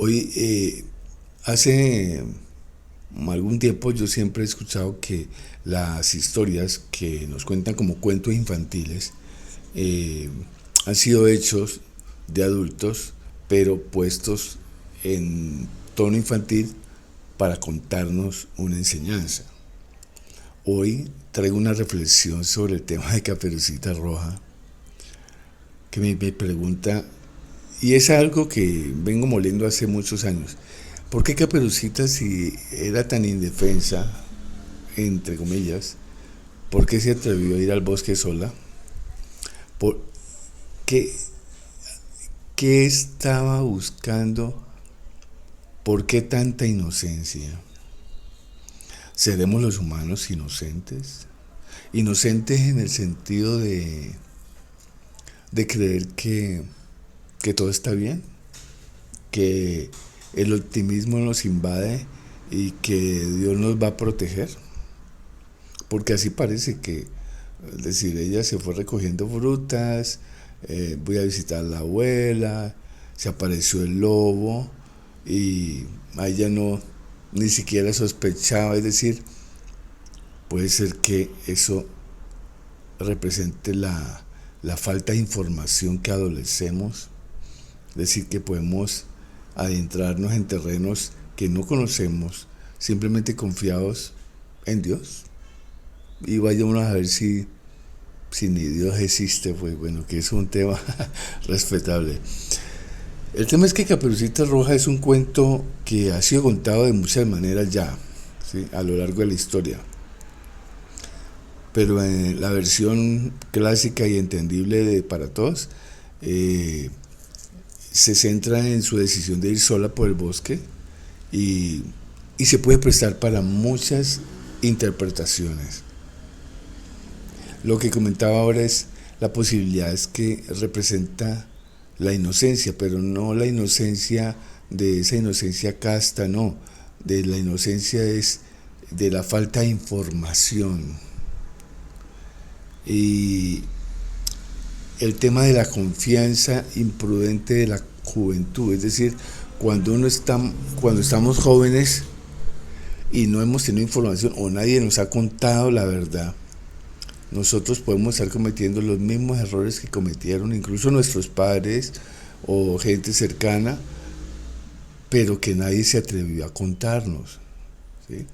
Hoy, hace algún tiempo yo siempre he escuchado que las historias que nos cuentan como cuentos infantiles eh, han sido hechos de adultos, pero puestos en tono infantil para contarnos una enseñanza. Hoy traigo una reflexión sobre el tema de Caperucita Roja, que me pregunta, y es algo que vengo moliendo hace muchos años. ¿Por qué Caperucita, si era tan indefensa, entre comillas, por qué se atrevió a ir al bosque sola? ¿Por qué, qué estaba buscando? ¿Por qué tanta inocencia? ¿Seremos los humanos inocentes? Inocentes en el sentido de creer que todo está bien, que el optimismo nos invade y que Dios nos va a proteger, porque así parece que, es decir, ella se fue recogiendo frutas, voy a visitar a la abuela, se apareció el lobo y a ella no ni siquiera sospechaba, es decir, puede ser que eso represente la falta de información que adolecemos, es decir, que podemos adentrarnos en terrenos que no conocemos, simplemente confiados en Dios. Y vayamos a ver si ni Dios existe, pues bueno, que es un tema respetable. El tema es que Caperucita Roja es un cuento que ha sido contado de muchas maneras ya, ¿sí?, a lo largo de la historia. Pero en la versión clásica y entendible para todos, eh, se centra en su decisión de ir sola por el bosque y, y se puede prestar para muchas interpretaciones. Lo que comentaba ahora es la posibilidad es que representa la inocencia, pero no la inocencia de esa inocencia casta, no, de la inocencia es de la falta de información. Y el tema de la confianza imprudente de la juventud, es decir, cuando uno está, cuando estamos jóvenes y no hemos tenido información o nadie nos ha contado la verdad, nosotros podemos estar cometiendo los mismos errores que cometieron incluso nuestros padres o gente cercana, pero que nadie se atrevió a contarnos, ¿sí?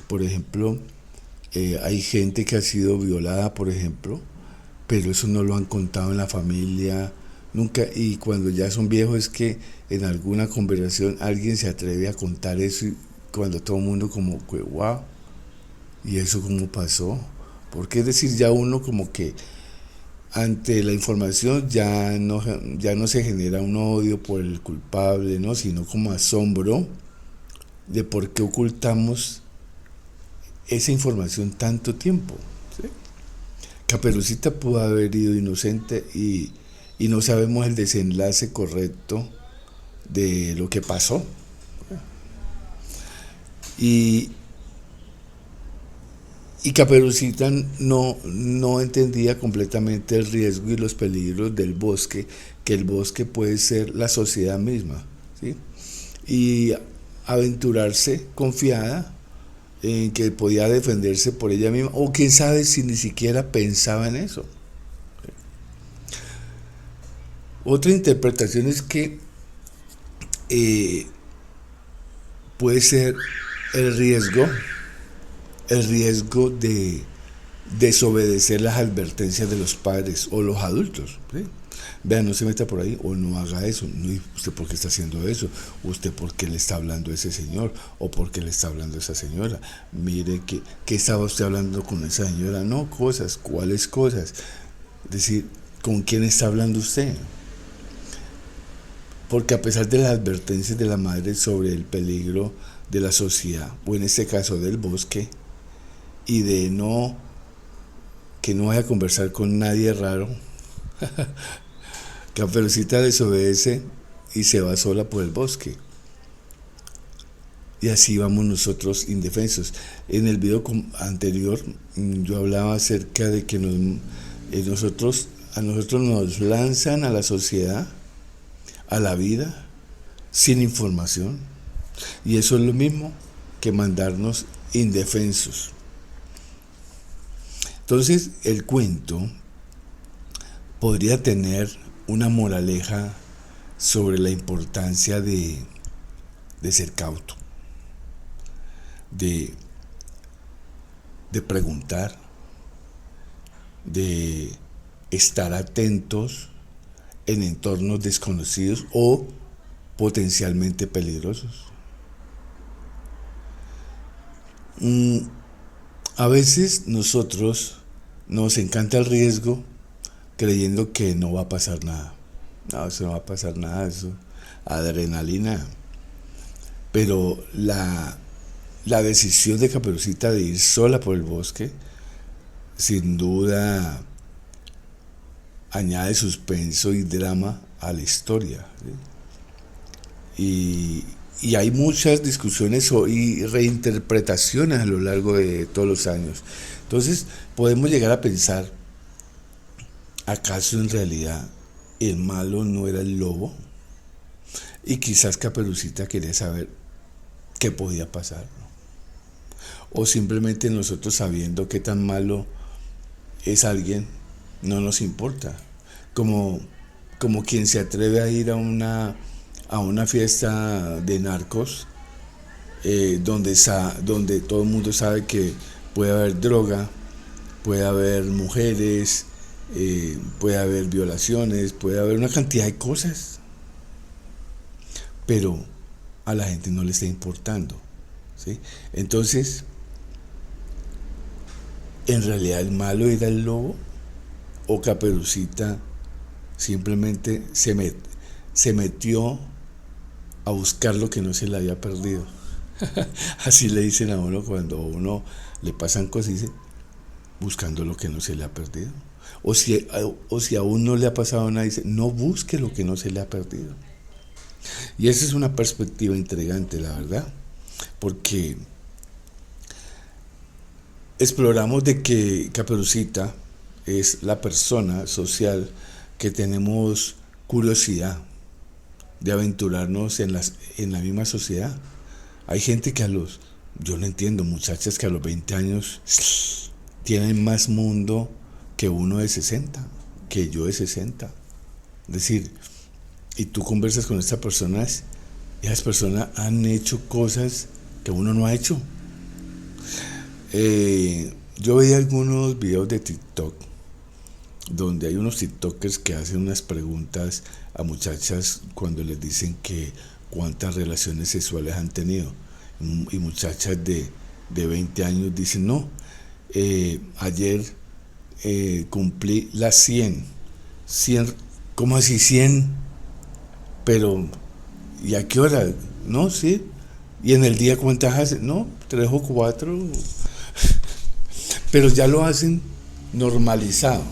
Por ejemplo, hay gente que ha sido violada, por ejemplo, pero eso no lo han contado en la familia nunca, y cuando ya son viejos es que en alguna conversación alguien se atreve a contar eso, y cuando todo el mundo como wow, y eso cómo pasó, porque es decir, ya uno como que ante la información ya no se genera un odio por el culpable, ¿no?, sino como asombro de por qué ocultamos esa información tanto tiempo, ¿sí? Caperucita pudo haber ido inocente y no sabemos el desenlace correcto de lo que pasó. Y, y Caperucita no entendía completamente el riesgo y los peligros del bosque, que el bosque puede ser la sociedad misma, ¿sí? Y aventurarse confiada en que podía defenderse por ella misma, o quién sabe si ni siquiera pensaba en eso. Otra interpretación es que eh, puede ser el riesgo, el riesgo de desobedecer las advertencias de los padres o los adultos, ¿sí? Vean, no se meta por ahí o no haga eso. No, ¿usted por qué está haciendo eso? ¿Usted por qué le está hablando a ese señor? ¿O por qué le está hablando a esa señora? Mire, ¿qué estaba usted hablando con esa señora? No, cosas, ¿cuáles cosas? Es decir, ¿con quién está hablando usted? Porque a pesar de las advertencias de la madre sobre el peligro de la sociedad, o en este caso del bosque, y de que no vaya a conversar con nadie raro, Caperucita desobedece y se va sola por el bosque. Y así vamos nosotros indefensos. En el video anterior yo hablaba acerca de que a nosotros nos lanzan a la sociedad, a la vida, sin información. Y eso es lo mismo que mandarnos indefensos. Entonces, el cuento podría tener una moraleja sobre la importancia de ser cauto, de, de preguntar, de estar atentos en entornos desconocidos o potencialmente peligrosos. A veces nosotros nos encanta el riesgo creyendo que no va a pasar nada. No, eso no va a pasar nada, eso adrenalina. Pero la decisión de Caperucita de ir sola por el bosque, sin duda añade suspenso y drama a la historia, ¿sí? Y hay muchas discusiones y reinterpretaciones a lo largo de todos los años. Entonces podemos llegar a pensar, ¿acaso en realidad el malo no era el lobo? Y quizás Caperucita quería saber qué podía pasar, ¿no? O simplemente nosotros sabiendo qué tan malo es alguien, no nos importa. Como quien se atreve a ir a una fiesta de narcos, donde todo el mundo sabe que puede haber droga, puede haber mujeres, puede haber violaciones, puede haber una cantidad de cosas, pero a la gente no le está importando, ¿sí? Entonces, ¿en realidad el malo era el lobo? ¿O Caperucita simplemente se metió a buscar lo que no se le había perdido? Así le dicen a uno cuando a uno le pasan cosas y dice, buscando lo que no se le ha perdido. O si aún no le ha pasado nada, dice, no busque lo que no se le ha perdido. Y esa es una perspectiva intrigante, la verdad, porque exploramos de que Caperucita es la persona social que tenemos curiosidad de aventurarnos en la misma sociedad. Hay gente que yo no entiendo, muchachas que a los 20 años tienen más mundo que uno de 60, que yo de 60. Es decir, y tú conversas con estas personas y esas personas han hecho cosas que uno no ha hecho. Yo veía algunos videos de TikTok donde hay unos TikTokers que hacen unas preguntas a muchachas cuando les dicen que cuántas relaciones sexuales han tenido, y muchachas de 20 años dicen, no, ayer cumplí las 100, ¿cómo así 100? Pero, ¿y a qué hora? No, sí. ¿Y en el día cuántas hacen? No, 3 o 4. Pero ya lo hacen normalizado.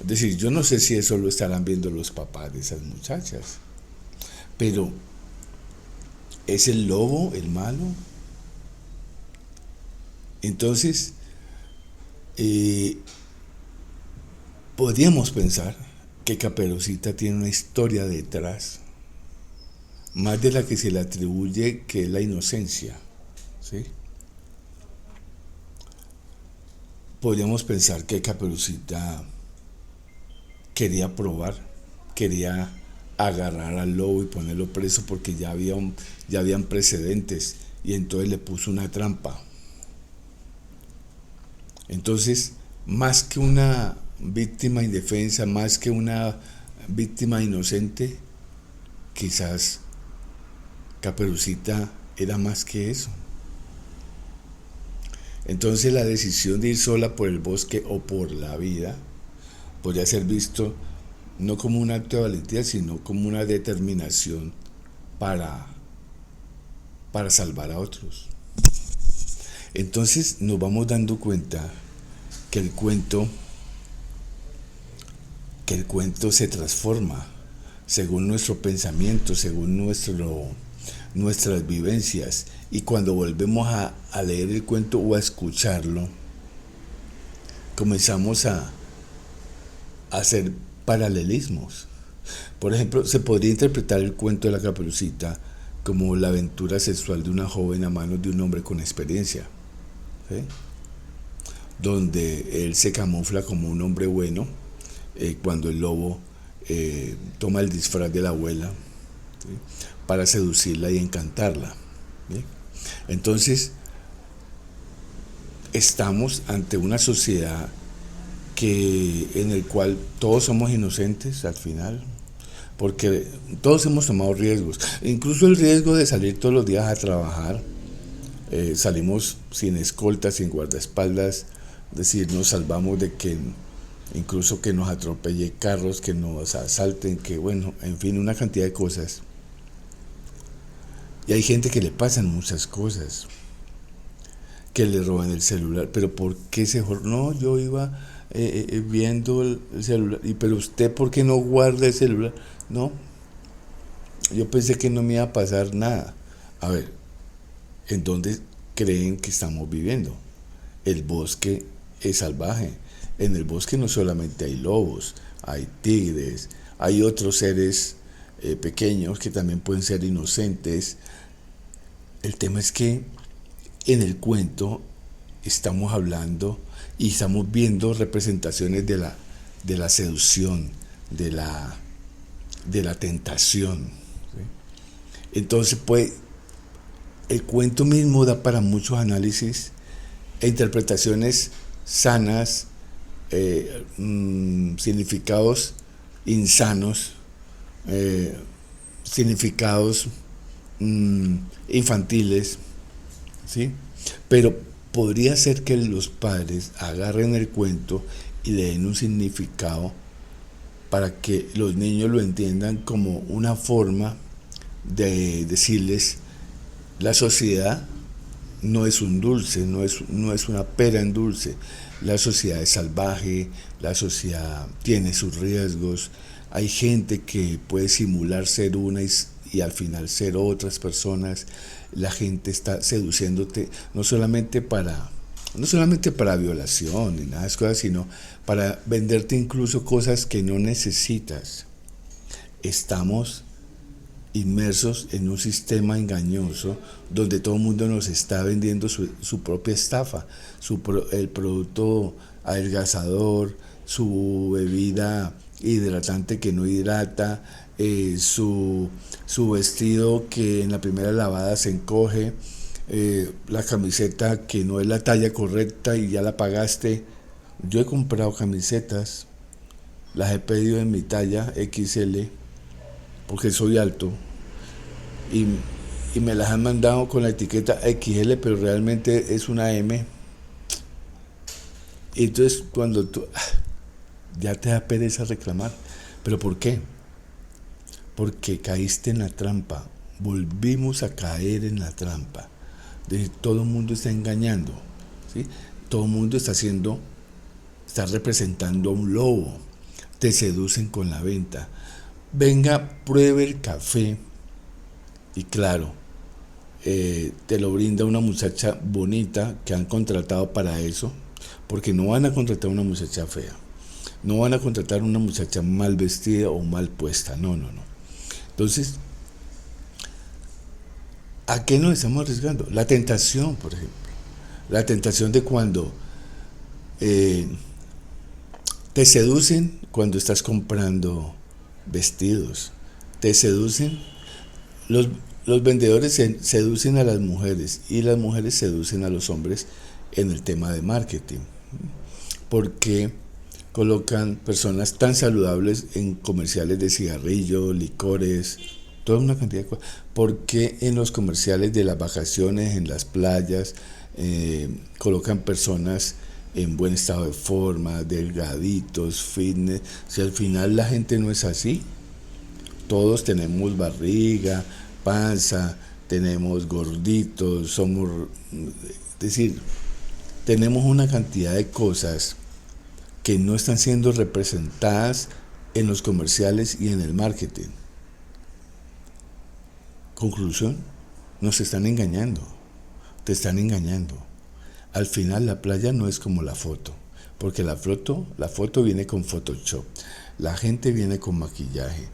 Es decir, yo no sé si eso lo estarán viendo los papás de esas muchachas. Pero, ¿es el lobo el malo? Entonces, podríamos pensar que Caperucita tiene una historia detrás, más de la que se le atribuye, que es la inocencia, ¿sí? Podríamos pensar que Caperucita quería probar, quería agarrar al lobo y ponerlo preso porque ya habían precedentes, y entonces le puso una trampa. Entonces, más que una víctima indefensa, más que una víctima inocente, quizás Caperucita era más que eso. Entonces la decisión de ir sola por el bosque o por la vida podría ser visto no como un acto de valentía, sino como una determinación para salvar a otros. Entonces nos vamos dando cuenta que el cuento se transforma según nuestro pensamiento, según nuestras vivencias, y cuando volvemos a leer el cuento o a escucharlo, comenzamos a hacer paralelismos. Por ejemplo, se podría interpretar el cuento de la Caperucita como la aventura sexual de una joven a manos de un hombre con experiencia, ¿sí? Donde él se camufla como un hombre bueno cuando el lobo toma el disfraz de la abuela, ¿sí? Para seducirla y encantarla, ¿sí? Entonces, estamos ante una sociedad en el cual todos somos inocentes al final, porque todos hemos tomado riesgos, incluso el riesgo de salir todos los días a trabajar. Salimos sin escolta, sin guardaespaldas, es decir, nos salvamos de que incluso que nos atropelle carros, que nos asalten, que bueno, en fin, una cantidad de cosas. Y hay gente que le pasan muchas cosas, que le roban el celular, pero ¿por qué se no, yo iba viendo el celular, pero usted ¿por qué no guarda el celular? No, yo pensé que no me iba a pasar nada. A ver, ¿en dónde creen que estamos viviendo? El bosque es salvaje. En el bosque no solamente hay lobos, hay tigres, hay otros seres pequeños que también pueden ser inocentes. El tema es que en el cuento estamos hablando y estamos viendo representaciones de la seducción, de la tentación, ¿sí? Entonces, pues, el cuento mismo da para muchos análisis e interpretaciones sanas, significados insanos, significados infantiles, ¿sí? Pero podría ser que los padres agarren el cuento y le den un significado para que los niños lo entiendan como una forma de decirles: la sociedad no es un dulce, no es una pera en dulce. La sociedad es salvaje, la sociedad tiene sus riesgos. Hay gente que puede simular ser una y al final ser otras personas. La gente está seduciéndote no solamente para violación ni nada de esas cosas, sino para venderte incluso cosas que no necesitas. Estamos inmersos en un sistema engañoso donde todo el mundo nos está vendiendo su propia estafa, el producto adelgazador, su bebida hidratante que no hidrata, su vestido que en la primera lavada se encoge, la camiseta que no es la talla correcta y ya la pagaste. Yo he comprado camisetas, las he pedido en mi talla XL porque soy alto y me las han mandado con la etiqueta XL, pero realmente es una M. Y entonces cuando tú ya te da pereza reclamar. ¿Pero por qué? Porque caíste en la trampa. Volvimos a caer en la trampa. Todo el mundo está engañando, ¿sí? Todo el mundo está representando a un lobo. Te seducen con la venta. Venga, pruebe el café. Y claro, te lo brinda una muchacha bonita que han contratado para eso, porque no van a contratar una muchacha fea, no van a contratar una muchacha mal vestida o mal puesta, no. Entonces, ¿a qué nos estamos arriesgando? La tentación, por ejemplo, la tentación de cuando te seducen cuando estás comprando vestidos, te seducen. Los vendedores seducen a las mujeres y las mujeres seducen a los hombres en el tema de marketing, porque colocan personas tan saludables en comerciales de cigarrillos, licores, toda una cantidad de cosas. Porque en los comerciales de las vacaciones, en las playas, colocan personas en buen estado de forma, delgaditos, fitness. Si al final la gente no es así, todos tenemos barriga, panza, tenemos gorditos, es decir, tenemos una cantidad de cosas que no están siendo representadas en los comerciales y en el marketing. Conclusión, nos están engañando, te están engañando. Al final la playa no es como la foto, porque la foto viene con Photoshop. La gente viene con maquillaje.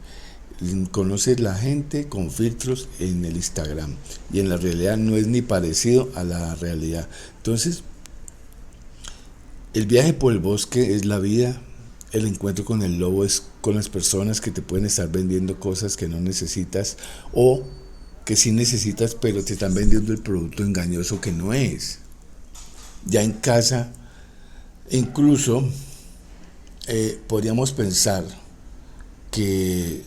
Conoces la gente con filtros en el Instagram y en la realidad no es ni parecido a la realidad. Entonces, el viaje por el bosque es la vida. El encuentro con el lobo es con las personas que te pueden estar vendiendo cosas que no necesitas o que sí necesitas, pero te están vendiendo el producto engañoso que no es. Ya en casa, incluso podríamos pensar que,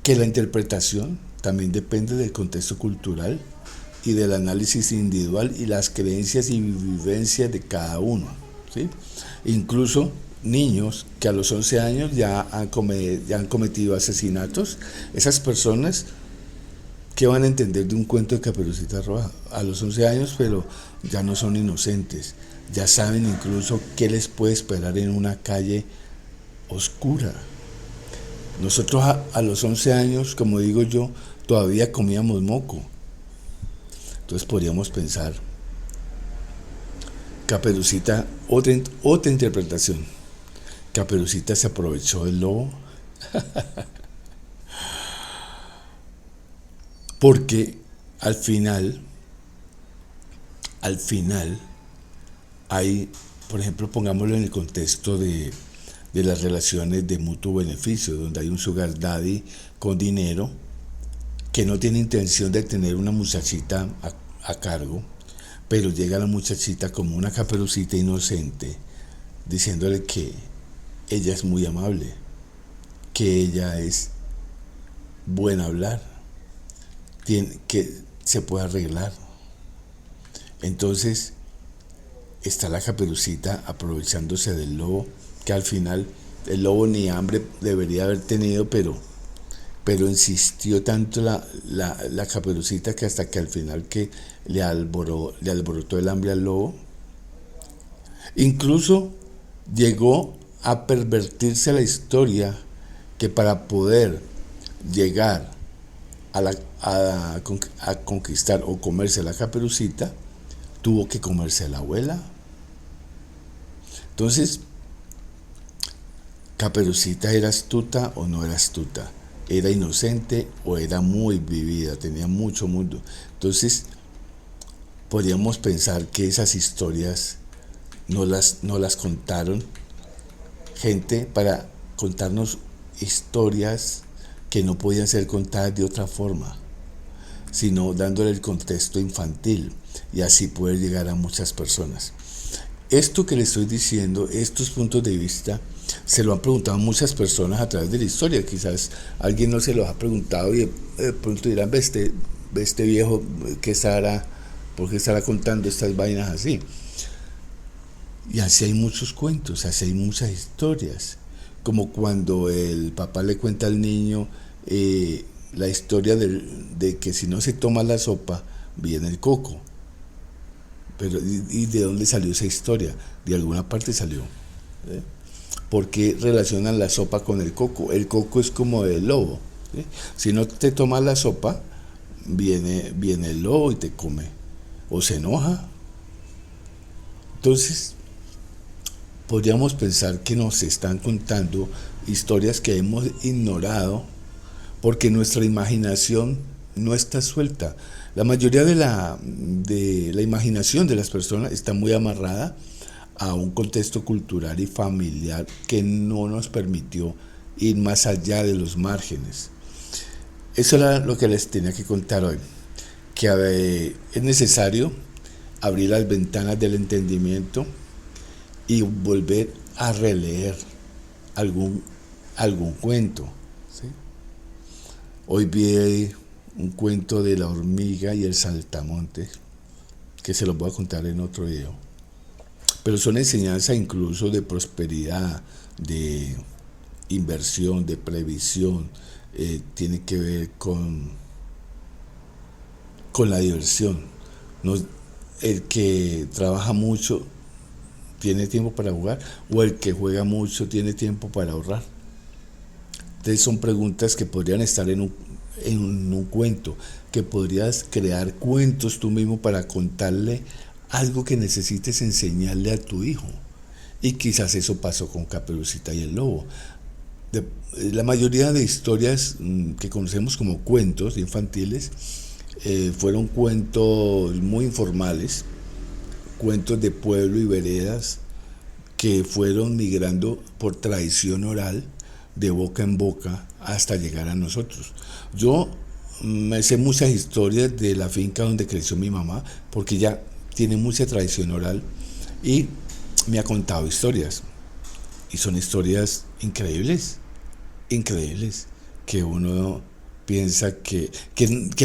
que la interpretación también depende del contexto cultural y del análisis individual y las creencias y vivencias de cada uno, ¿sí? Incluso niños que a los 11 años ya han cometido asesinatos, esas personas que van a entender de un cuento de Caperucita Roja a los 11 años, pero ya no son inocentes, ya saben incluso qué les puede esperar en una calle oscura. Nosotros a los 11 años, como digo yo, todavía comíamos moco. Entonces podríamos pensar, Caperucita, otra interpretación. Caperucita se aprovechó del lobo porque al final hay, por ejemplo, pongámoslo en el contexto de las relaciones de mutuo beneficio, donde hay un sugar daddy con dinero que no tiene intención de tener una muchachita a cargo, pero llega la muchachita como una caperucita inocente, diciéndole que ella es muy amable, que ella es buena a hablar, que se puede arreglar. Entonces está la caperucita aprovechándose del lobo, que al final el lobo ni hambre debería haber tenido, pero insistió tanto la caperucita que hasta que al final que le alborotó el hambre al lobo. Incluso llegó a pervertirse la historia, que para poder llegar a conquistar o comerse a la caperucita, tuvo que comerse a la abuela. Entonces, ¿Caperucita era astuta o no era astuta? ¿Era inocente o era muy vivida? Tenía mucho mundo. Entonces, podríamos pensar que esas historias no las contaron gente para contarnos historias que no podían ser contadas de otra forma, sino dándole el contexto infantil y así poder llegar a muchas personas. Esto que le estoy diciendo, estos puntos de vista, se lo han preguntado muchas personas a través de la historia. Quizás alguien no se los ha preguntado y de pronto dirán, ve este viejo, ¿por qué estará contando estas vainas así? Y así hay muchos cuentos, así hay muchas historias. Como cuando el papá le cuenta al niño la historia de que si no se toma la sopa, viene el coco. Pero, ¿y de dónde salió esa historia? De alguna parte salió. ¿Por qué relacionan la sopa con el coco? El coco es como el lobo. ¿Sí? Si no te tomas la sopa, viene el lobo y te come. O se enoja. Entonces, podríamos pensar que nos están contando historias que hemos ignorado porque nuestra imaginación no está suelta. La mayoría de la imaginación de las personas está muy amarrada a un contexto cultural y familiar que no nos permitió ir más allá de los márgenes. Eso era lo que les tenía que contar hoy, que es necesario abrir las ventanas del entendimiento y volver a releer algún cuento, ¿sí? Hoy vi un cuento de la hormiga y el saltamontes, que se los voy a contar en otro video. Pero son enseñanzas incluso de prosperidad, de inversión, de previsión, tiene que ver con la diversión. El que trabaja mucho tiene tiempo para jugar, o el que juega mucho tiene tiempo para ahorrar. Entonces son preguntas que podrían estar en un cuento, que podrías crear cuentos tú mismo para contarle algo que necesites enseñarle a tu hijo. Y quizás eso pasó con Caperucita y el Lobo. De, la mayoría de historias que conocemos como cuentos infantiles fueron cuentos muy informales, cuentos de pueblo y veredas que fueron migrando por tradición oral de boca en boca hasta llegar a nosotros. Yo me sé muchas historias de la finca donde creció mi mamá porque ya tiene mucha tradición oral y me ha contado historias y son historias increíbles, increíbles, que uno piensa que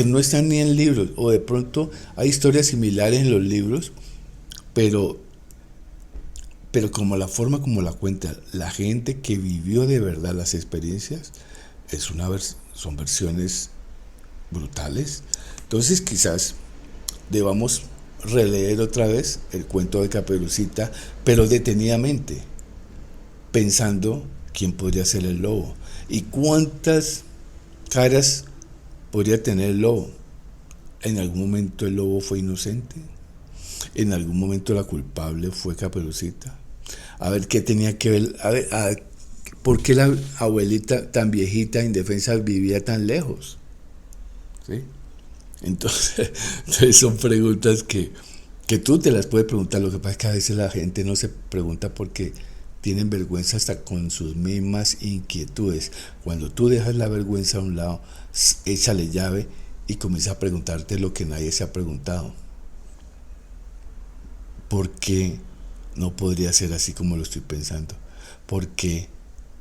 no están ni en libros, o de pronto hay historias similares en los libros, pero, pero como la forma como la cuenta la gente que vivió de verdad las experiencias, son versiones brutales. Entonces quizás debamos releer otra vez el cuento de Caperucita, pero detenidamente, pensando quién podría ser el lobo y cuántas caras podría tener el lobo. En algún momento el lobo fue inocente, en algún momento la culpable fue Caperucita. A ver qué tenía que ver, a ver por qué la abuelita tan viejita, indefensa, vivía tan lejos. ¿Sí? Entonces son preguntas que tú te las puedes preguntar. Lo que pasa es que a veces la gente no se pregunta porque tienen vergüenza hasta con sus mismas inquietudes. Cuando tú dejas la vergüenza a un lado, échale llave y comienza a preguntarte lo que nadie se ha preguntado. ¿Por qué no podría ser así como lo estoy pensando? Porque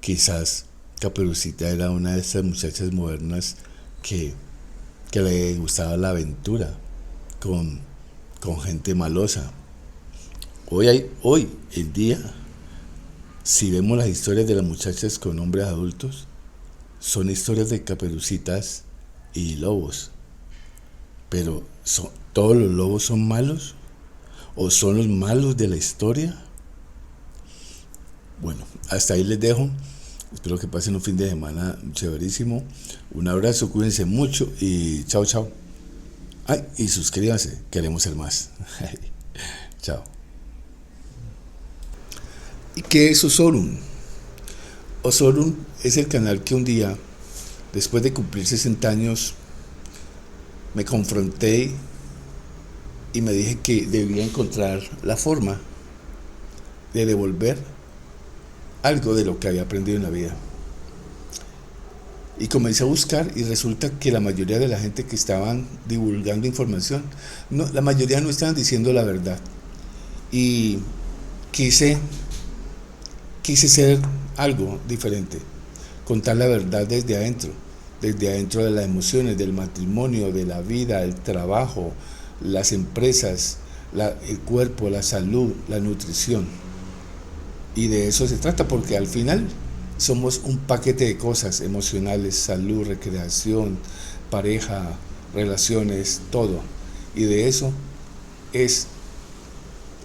quizás Caperucita era una de esas muchachas modernas que, que le gustaba la aventura con gente malosa. Hoy el día, si vemos las historias de las muchachas con hombres adultos, son historias de caperucitas y lobos. Pero ¿todos los lobos son malos? ¿O son los malos de la historia? Bueno, hasta ahí les dejo. Espero que pasen un fin de semana chéverísimo. Un abrazo, cuídense mucho y chao, chao. Ay, y suscríbanse, queremos ser más. Chao. ¿Y qué es Osorum? Osorum es el canal que un día, después de cumplir 60 años, me confronté y me dije que debía encontrar la forma de devolver algo de lo que había aprendido en la vida. Y comencé a buscar y resulta que la mayoría de la gente que estaban divulgando información, no, la mayoría no estaban diciendo la verdad. Y quise ser algo diferente, contar la verdad desde adentro de las emociones, del matrimonio, de la vida, el trabajo, las empresas, el cuerpo, la salud, la nutrición. Y de eso se trata, porque al final somos un paquete de cosas emocionales, salud, recreación, pareja, relaciones, todo. Y de eso es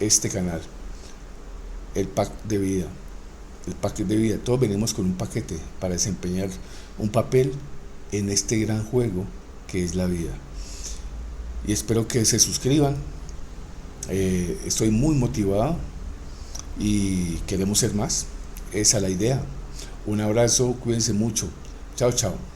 este canal, el pack de vida. El paquete de vida, todos venimos con un paquete para desempeñar un papel en este gran juego que es la vida. Y espero que se suscriban. Estoy muy motivado y queremos ser más. Esa es la idea. Un abrazo, cuídense mucho. Chao, chao.